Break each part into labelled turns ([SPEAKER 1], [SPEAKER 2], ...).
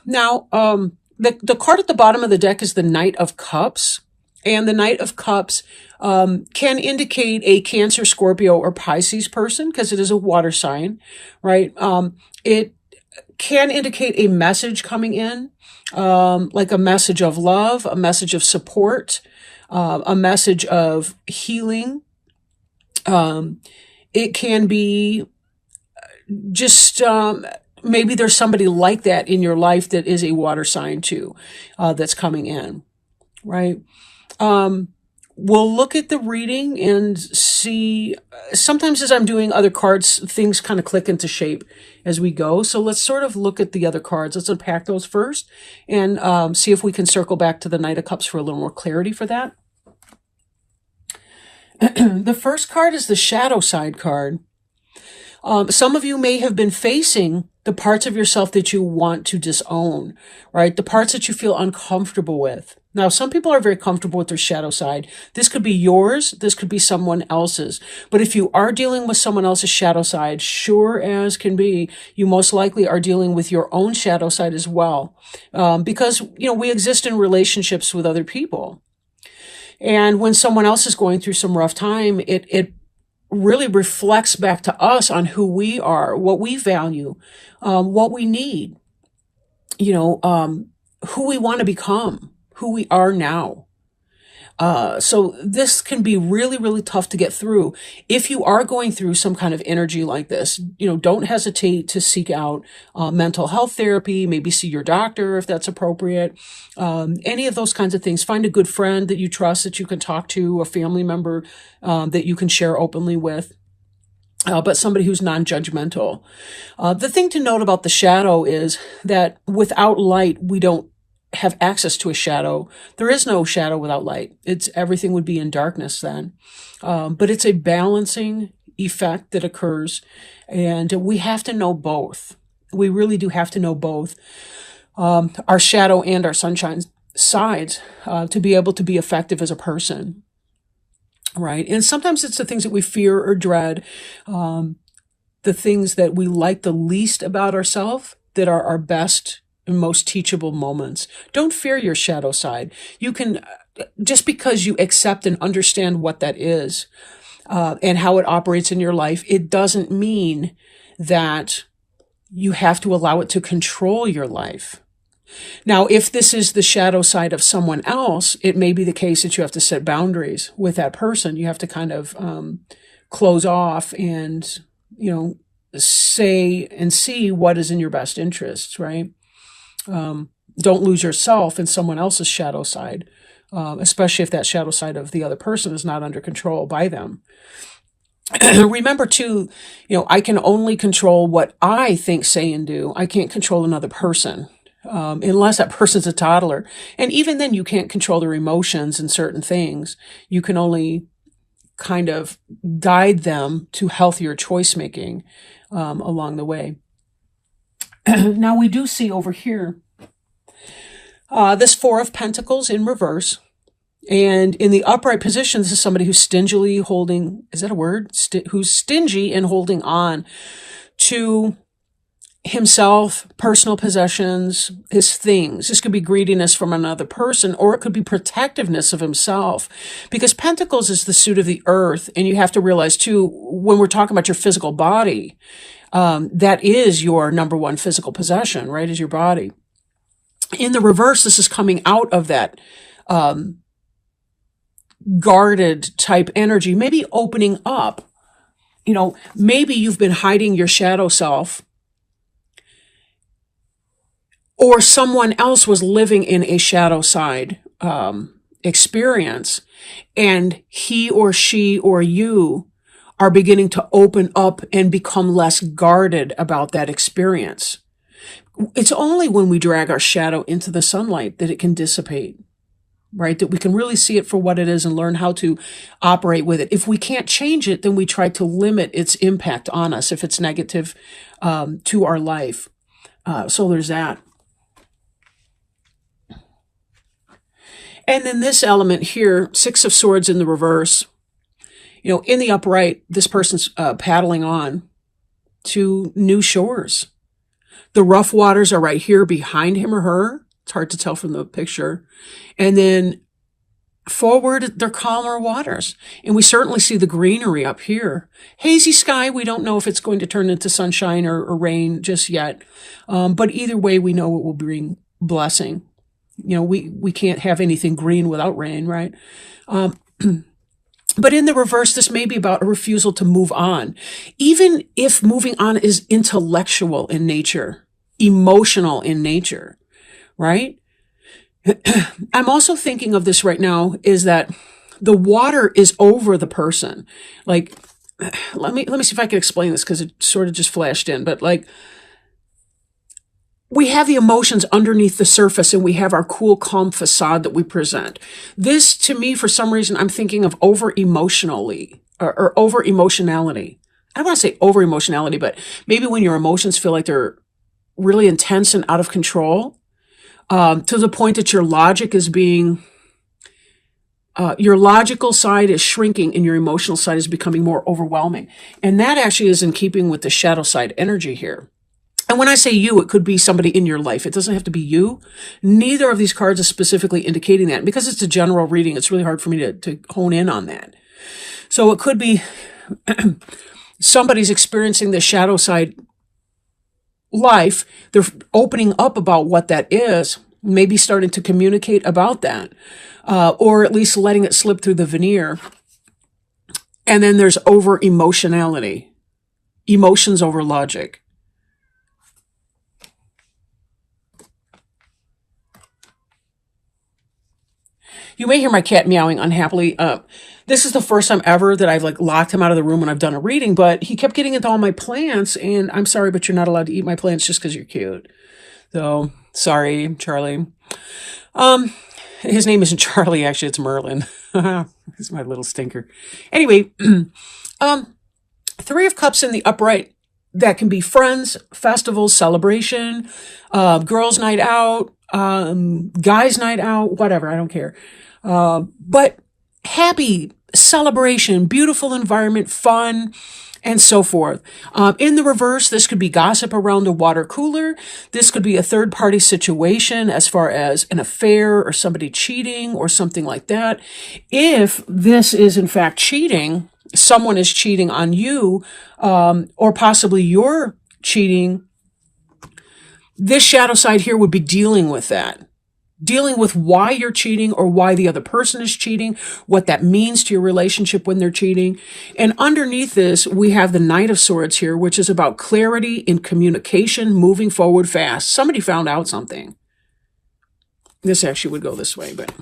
[SPEAKER 1] Now, the card at the bottom of the deck is the Knight of Cups. And the Knight of Cups can indicate a Cancer, Scorpio, or Pisces person because it is a water sign, right? It can indicate a message coming in, like a message of love, a message of support, a message of healing. It can be just maybe there's somebody like that in your life that is a water sign too, that's coming in, right? We'll look at the reading and see. Sometimes as I'm doing other cards, things kind of click into shape as we go. So let's sort of look at the other cards. Let's unpack those first and see if we can circle back to the Knight of Cups for a little more clarity for that. The first card is the Shadow Side card. Some of you may have been facing the parts of yourself that you want to disown, right? The parts that you feel uncomfortable with. Now, some people are very comfortable with their shadow side. This could be yours. This could be someone else's. But if you are dealing with someone else's shadow side, sure as can be, you most likely are dealing with your own shadow side as well. Because, we exist in relationships with other people. And when someone else is going through some rough time, it really reflects back to us on who we are, what we value, what we need, who we want to become, who we are now. So this can be really, really tough to get through. If you are going through some kind of energy like this, don't hesitate to seek out mental health therapy, maybe see your doctor if that's appropriate. Any of those kinds of things. Find a good friend that you trust that you can talk to, a family member that you can share openly with. But somebody who's non-judgmental. The thing to note about the shadow is that without light, we don't have access to a shadow. There is no shadow without light. Everything would be in darkness then. But it's a balancing effect that occurs, and we have to know both. We really do have to know both, our shadow and our sunshine sides, to be able to be effective as a person. Right. And sometimes it's the things that we fear or dread, the things that we like the least about ourselves that are our best and most teachable moments. Don't fear your shadow side. You can, just because you accept and understand what that is, and how it operates in your life, it doesn't mean that you have to allow it to control your life. Now, if this is the shadow side of someone else, it may be the case that you have to set boundaries with that person. You have to kind of close off and, say and see what is in your best interests, right? Don't lose yourself in someone else's shadow side, especially if that shadow side of the other person is not under control by them. Remember too, I can only control what I think, say, and do. I can't control another person. Unless that person's a toddler. And even then, you can't control their emotions and certain things. You can only kind of guide them to healthier choice making along the way. Now, we do see over here this Four of Pentacles in reverse. And in the upright position, this is somebody who's stingily holding, is that a word? Who's stingy and holding on to himself, personal possessions, his things. This could be greediness from another person, or it could be protectiveness of himself. Because Pentacles is the suit of the earth, and you have to realize too, when we're talking about your physical body, that is your number one physical possession, right, is your body. In the reverse, this is coming out of that guarded type energy, maybe opening up. Maybe you've been hiding your shadow self, or someone else was living in a shadow side experience, and he or she or you are beginning to open up and become less guarded about that experience. It's only when we drag our shadow into the sunlight that it can dissipate, right? That we can really see it for what it is and learn how to operate with it. If we can't change it, then we try to limit its impact on us if it's negative to our life. So there's that. And then this element here, Six of Swords in the reverse, in the upright, this person's paddling on to new shores. The rough waters are right here behind him or her. It's hard to tell from the picture. And then forward, they're calmer waters. And we certainly see the greenery up here. Hazy sky, we don't know if it's going to turn into sunshine or rain just yet. But either way, we know it will bring blessing. You know, we can't have anything green without rain, right? But in the reverse, this may be about a refusal to move on. Even if moving on is intellectual in nature, emotional in nature, right? I'm also thinking of this right now is that the water is over the person. Like, let me see if I can explain this because it sort of just flashed in, but like, we have the emotions underneath the surface and we have our cool, calm facade that we present. This, to me, for some reason, I'm thinking of over-emotionally or over-emotionality. I don't want to say over-emotionality, but maybe when your emotions feel like they're really intense and out of control, to the point that your logic is being, your logical side is shrinking and your emotional side is becoming more overwhelming. And that actually is in keeping with the shadow side energy here. And when I say you, it could be somebody in your life. It doesn't have to be you. Neither of these cards is specifically indicating that. And because it's a general reading, it's really hard for me to hone in on that. So it could be somebody's experiencing the shadow side life. They're opening up about what that is, maybe starting to communicate about that, or at least letting it slip through the veneer. And then there's over-emotionality, emotions over logic. You may hear my cat meowing unhappily. This is the first time ever that I've like locked him out of the room when I've done a reading, but he kept getting into all my plants, and I'm sorry, but you're not allowed to eat my plants just because you're cute. So, sorry, Charlie. His name isn't Charlie, actually, it's Merlin. He's my little stinker. Anyway, Three of Cups in the upright, that can be friends, festivals, celebration, girls' night out, guys' night out, whatever, I don't care. But happy, celebration, beautiful environment, fun, and so forth. In the reverse, this could be gossip around a water cooler. This could be a third-party situation as far as an affair or somebody cheating or something like that. If this is, in fact, cheating, someone is cheating on you, or possibly you're cheating, this shadow side here would be dealing with that. Dealing with why you're cheating or why the other person is cheating, what that means to your relationship when they're cheating. And underneath this, we have the Knight of Swords here, which is about clarity in communication, moving forward fast. Somebody found out something. This actually would go this way, but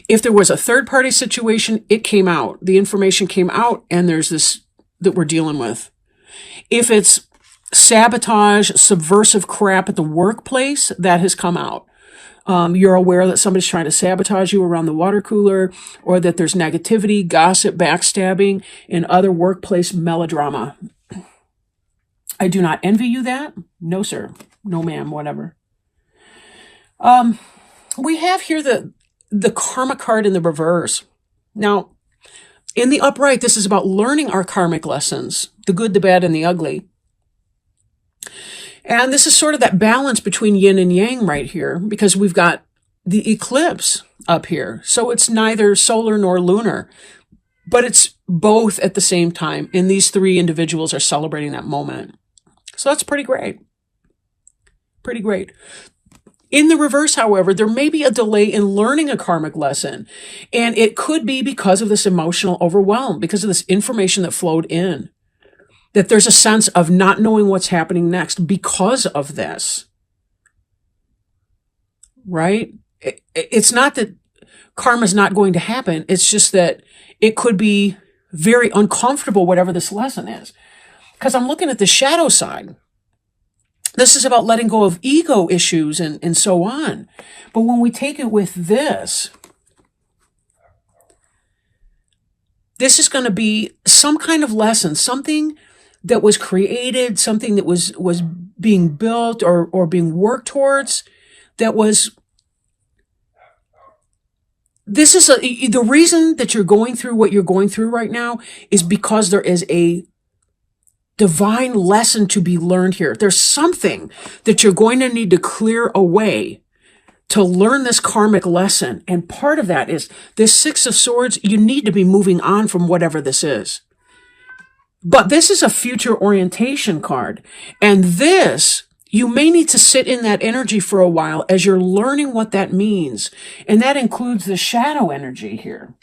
[SPEAKER 1] if there was a third-party situation, it came out. The information came out, and there's this that we're dealing with. If it's sabotage, subversive crap at the workplace, that has come out. You're aware that somebody's trying to sabotage you around the water cooler, or that there's negativity, gossip, backstabbing, and other workplace melodrama. I do not envy you that. No, sir. No, ma'am. Whatever. We have here the karma card in the reverse. Now, in the upright, this is about learning our karmic lessons, the good, the bad, and the ugly. And this is sort of that balance between yin and yang right here, because we've got the eclipse up here. So it's neither solar nor lunar, but it's both at the same time. And these three individuals are celebrating that moment. So that's pretty great. Pretty great. In the reverse, however, there may be a delay in learning a karmic lesson. And it could be because of this emotional overwhelm, because of this information that flowed in. That there's a sense of not knowing what's happening next because of this. Right? It's not that karma's not going to happen. It's just that it could be very uncomfortable, whatever this lesson is. Because I'm looking at the shadow side. This is about letting go of ego issues and so on. But when we take it with this, this is going to be some kind of lesson, something that was created, something that was being built or being worked towards, that was, this is the reason that you're going through what you're going through right now is because there is a divine lesson to be learned here. There's something that you're going to need to clear away to learn this karmic lesson. And part of that is this Six of Swords. You need to be moving on from whatever this is. But this is a future orientation card. And this, you may need to sit in that energy for a while as you're learning what that means. And that includes the shadow energy here.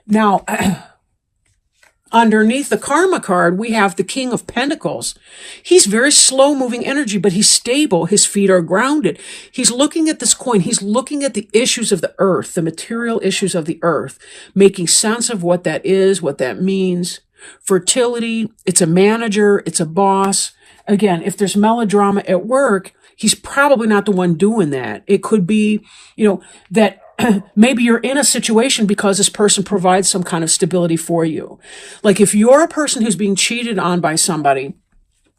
[SPEAKER 1] Now, underneath the Karma card, we have the King of Pentacles. He's very slow-moving energy, but he's stable. His feet are grounded. He's looking at this coin. He's looking at the issues of the earth, the material issues of the earth, making sense of what that is, what that means. Fertility, it's a manager, it's a boss. Again, if there's melodrama at work, he's probably not the one doing that. It could be, that maybe you're in a situation because this person provides some kind of stability for you. Like if you're a person who's being cheated on by somebody,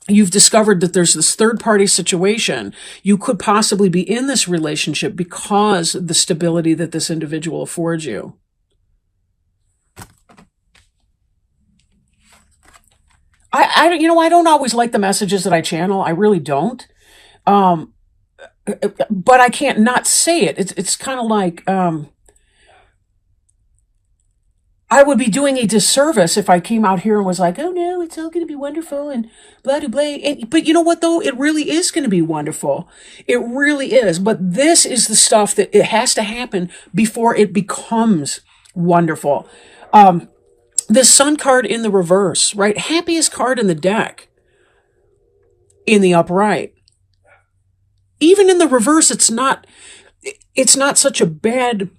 [SPEAKER 1] you've discovered that there's this third party situation, you could possibly be in this relationship because of the stability that this individual affords you. I don't always like the messages that I channel. I really don't. But I can't not say it. It's kind of like, I would be doing a disservice if I came out here and was like, oh no, it's all going to be wonderful and blah, blah, blah. But you know what though? It really is going to be wonderful. It really is. But this is the stuff that it has to happen before it becomes wonderful. The Sun card in the reverse, right? Happiest card in the deck in the upright. Even in the reverse, it's not such a bad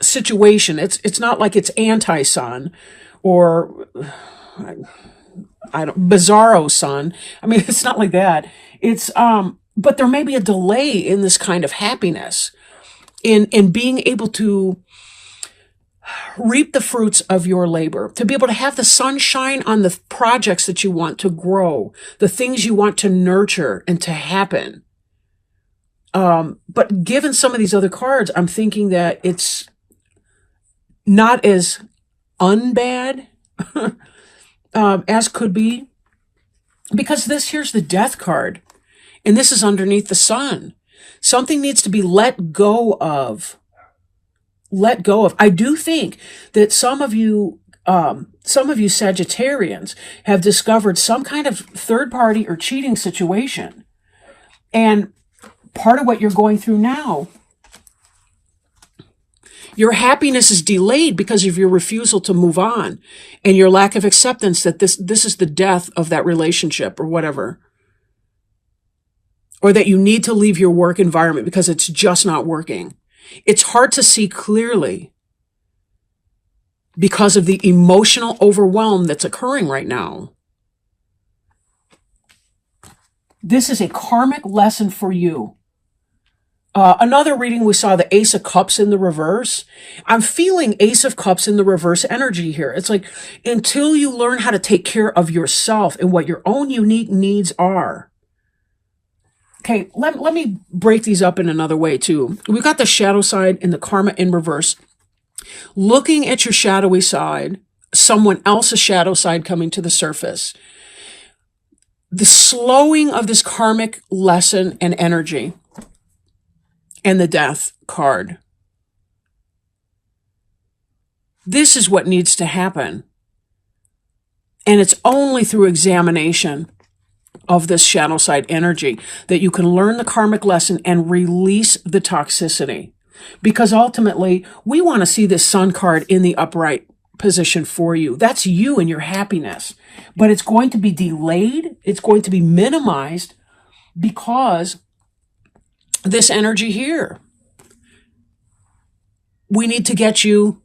[SPEAKER 1] situation. It's not like it's anti-sun or bizarro sun. I mean, it's not like that. It's but there may be a delay in this kind of happiness, in being able to reap the fruits of your labor, to be able to have the sunshine on the projects that you want to grow, the things you want to nurture and to happen. But given some of these other cards, I'm thinking that it's not as unbad as could be, because here's the Death card, and this is underneath the Sun. Something needs to be let go of. Let go of. I do think that some of you Sagittarians have discovered some kind of third party or cheating situation. And part of what you're going through now, your happiness is delayed because of your refusal to move on and your lack of acceptance that this is the death of that relationship or whatever. Or that you need to leave your work environment because it's just not working. It's hard to see clearly because of the emotional overwhelm that's occurring right now. This is a karmic lesson for you. Another reading, we saw the Ace of Cups in the reverse. I'm feeling Ace of Cups in the reverse energy here. It's like, until you learn how to take care of yourself and what your own unique needs are. Okay, let me break these up in another way too. We've got the shadow side and the karma in reverse. Looking at your shadowy side, someone else's shadow side coming to the surface. The slowing of this karmic lesson and energy. And the Death card. This is what needs to happen. And it's only through examination of this shadow side energy that you can learn the karmic lesson and release the toxicity. Because ultimately, we want to see this Sun card in the upright position for you. That's you and your happiness. But it's going to be delayed. It's going to be minimized because this energy here. We need to get you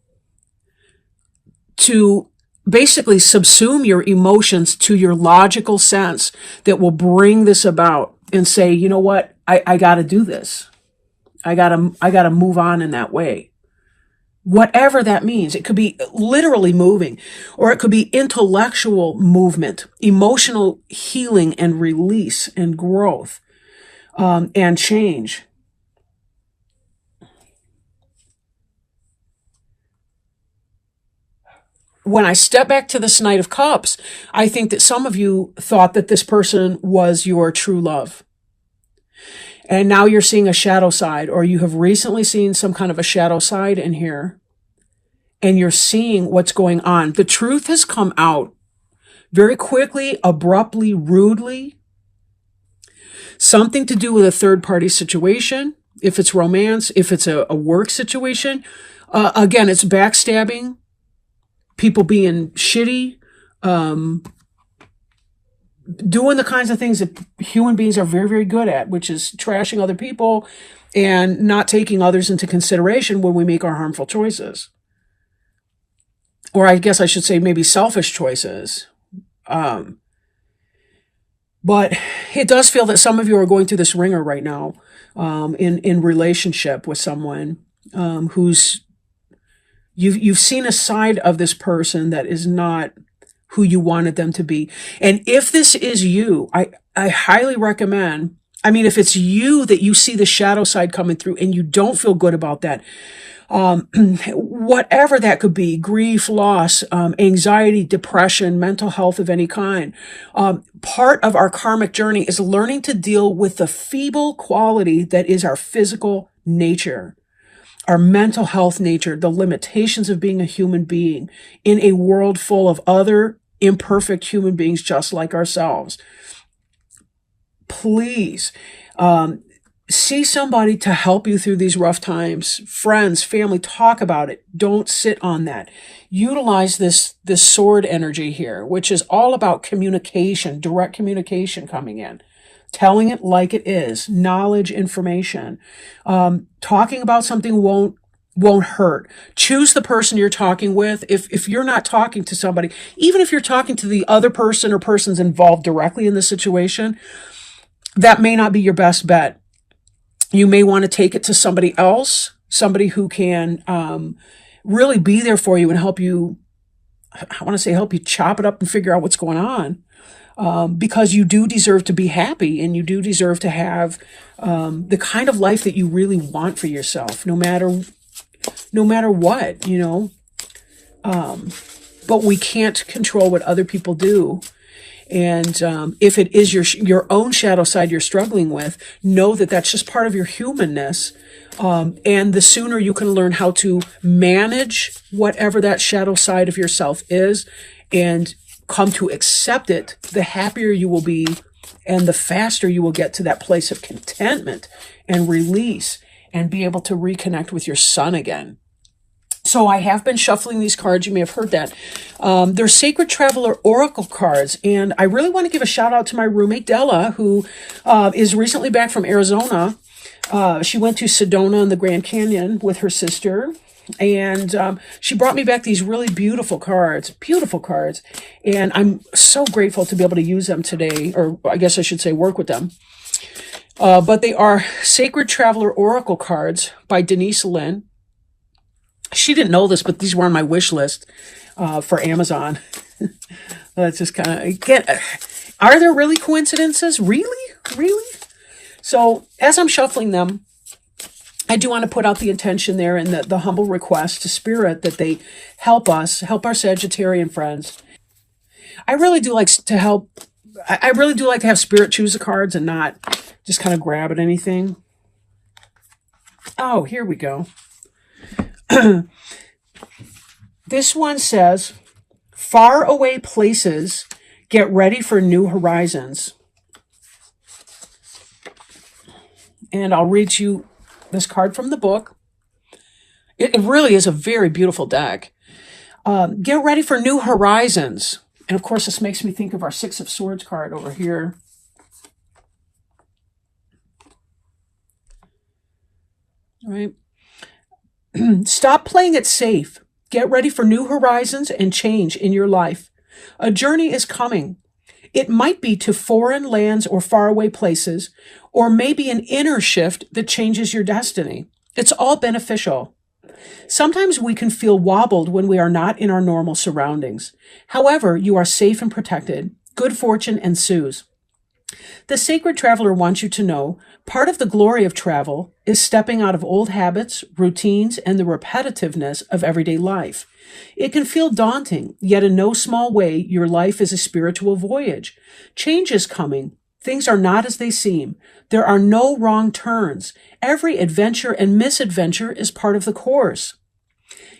[SPEAKER 1] to basically subsume your emotions to your logical sense that will bring this about and say, you know what, I got to do this. I got to move on in that way. Whatever that means. It could be literally moving, or it could be intellectual movement, emotional healing and release and growth, and change. when I step back to this Knight of Cups, I think that some of you thought that this person was your true love. And now you're seeing a shadow side, or you have recently seen some kind of a shadow side in here. And you're seeing what's going on. The truth has come out very quickly, abruptly, rudely. Something to do with a third-party situation. If it's romance, if it's a work situation. Again, it's backstabbing. People being shitty, doing the kinds of things that human beings are very, very good at, which is trashing other people and not taking others into consideration when we make our harmful choices. Or I guess I should say maybe selfish choices. But it does feel that some of you are going through this ringer right now in relationship with someone who's You've seen a side of this person that is not who you wanted them to be. And if this is you, I highly recommend, I mean, if it's you that you see the shadow side coming through and you don't feel good about that, whatever that could be, grief, loss, anxiety, depression, mental health of any kind, part of our karmic journey is learning to deal with the feeble quality that is our physical nature. Our mental health nature, the limitations of being a human being in a world full of other imperfect human beings just like ourselves. Please see somebody to help you through these rough times. Friends, family, talk about it. Don't sit on that. Utilize this sword energy here, which is all about communication, direct communication coming in. Telling it like it is, knowledge, information. Talking about something won't hurt. Choose the person you're talking with. If you're not talking to somebody, even if you're talking to the other person or persons involved directly in the situation, that may not be your best bet. You may want to take it to somebody else, somebody who can really be there for you and help you, I want to say help you chop it up and figure out what's going on. Because you do deserve to be happy and you do deserve to have the kind of life that you really want for yourself, no matter what, you know. But we can't control what other people do. And if it is your own shadow side you're struggling with, know that that's just part of your humanness. And the sooner you can learn how to manage whatever that shadow side of yourself is and come to accept it, the happier you will be and the faster you will get to that place of contentment and release and be able to reconnect with your son again. So I have been shuffling these cards. You may have heard that. They're Sacred Traveler Oracle cards. And I really want to give a shout out to my roommate, Della, who is recently back from Arizona. She went to Sedona in the Grand Canyon with her sister. And she brought me back these really beautiful cards. And I'm so grateful to be able to use them today, or I guess I should say work with them. But they are Sacred Traveler Oracle cards by Denise Linn. She didn't know this, but these were on my wish list for Amazon. That's just kind of, are there really coincidences? Really? So as I'm shuffling them, I do want to put out the intention there and the humble request to Spirit that they help us, help our Sagittarian friends. I really do like to have Spirit choose the cards and not just kind of grab at anything. Oh, here we go. This one says, far away places, get ready for new horizons. And I'll read you this card from the book. It really is a very beautiful deck. Get ready for new horizons. And of course, this makes me think of our Six of Swords card over here. All right. Stop playing it safe. Get ready for new horizons and change in your life. A journey is coming. It might be to foreign lands or faraway places, or maybe an inner shift that changes your destiny. It's all beneficial. Sometimes we can feel wobbled when we are not in our normal surroundings. However, you are safe and protected. Good fortune ensues. The sacred traveler wants you to know part of the glory of travel is stepping out of old habits, routines, and the repetitiveness of everyday life. It can feel daunting, yet in no small way, your life is a spiritual voyage. Change is coming. Things are not as they seem. There are no wrong turns. Every adventure and misadventure is part of the course.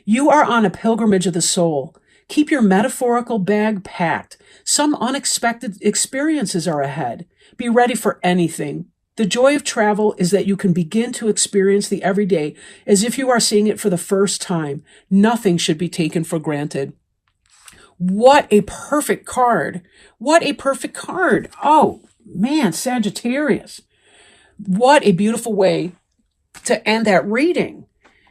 [SPEAKER 1] You are on a pilgrimage of the soul. Keep your metaphorical bag packed. Some unexpected experiences are ahead. Be ready for anything. The joy of travel is that you can begin to experience the everyday as if you are seeing it for the first time. Nothing should be taken for granted. What a perfect card. What a perfect card. Oh, man, Sagittarius. What a beautiful way to end that reading.